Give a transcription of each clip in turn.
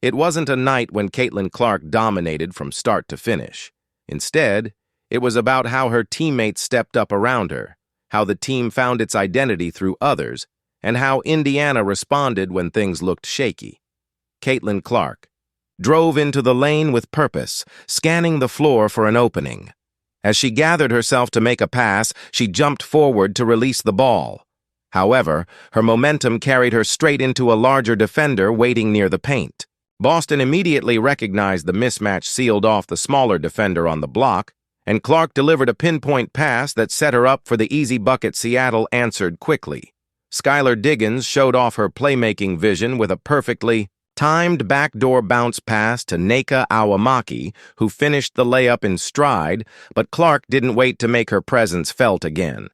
It wasn't a night when Caitlin Clark dominated from start to finish. Instead, it was about how her teammates stepped up around her, how the team found its identity through others, and how Indiana responded when things looked shaky. Caitlin Clark drove into the lane with purpose, scanning the floor for an opening. As she gathered herself to make a pass, she jumped forward to release the ball. However, her momentum carried her straight into a larger defender waiting near the paint. Boston immediately recognized the mismatch sealed off the smaller defender on the block, and Clark delivered a pinpoint pass that set her up for the easy bucket Seattle answered quickly. Skylar Diggins showed off her playmaking vision with a perfectly timed backdoor bounce pass to Naka Awamaki, who finished the layup in stride, but Clark didn't wait to make her presence felt again.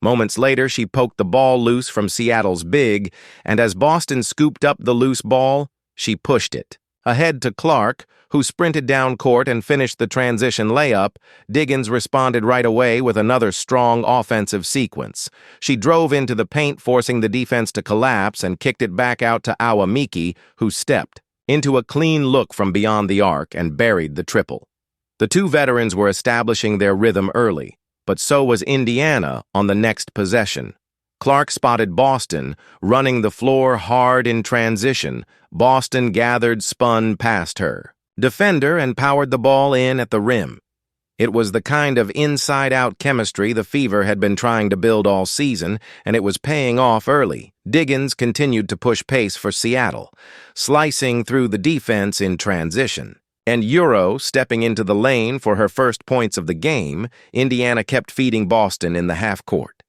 Moments later, she poked the ball loose from Seattle's big, and as Boston scooped up the loose ball, she pushed it. Ahead to Clark, who sprinted down court and finished the transition layup, Diggins responded right away with another strong offensive sequence. She drove into the paint, forcing the defense to collapse, and kicked it back out to Awamiki, who stepped into a clean look from beyond the arc and buried the triple. The two veterans were establishing their rhythm early, but so was Indiana on the next possession. Clark spotted Boston, running the floor hard in transition. Boston gathered, spun past her. Defender and powered the ball in at the rim. It was the kind of inside-out chemistry the Fever had been trying to build all season, and it was paying off early. Diggins continued to push pace for Seattle, slicing through the defense in transition. And Euro stepping into the lane for her first points of the game, Indiana kept feeding Boston in the half-court.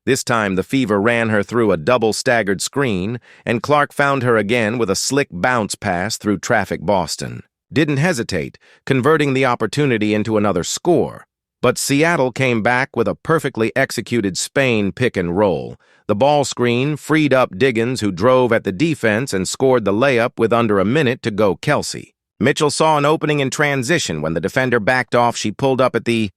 This time, the Fever ran her through a double-staggered screen, and Clark found her again with a slick bounce pass through traffic Boston. Didn't hesitate, converting the opportunity into another score. But Seattle came back with a perfectly executed Spain pick and roll. The ball screen freed up Diggins, who drove at the defense and scored the layup with under a minute to go. Kelsey Mitchell saw an opening in transition. When the defender backed off, she pulled up at the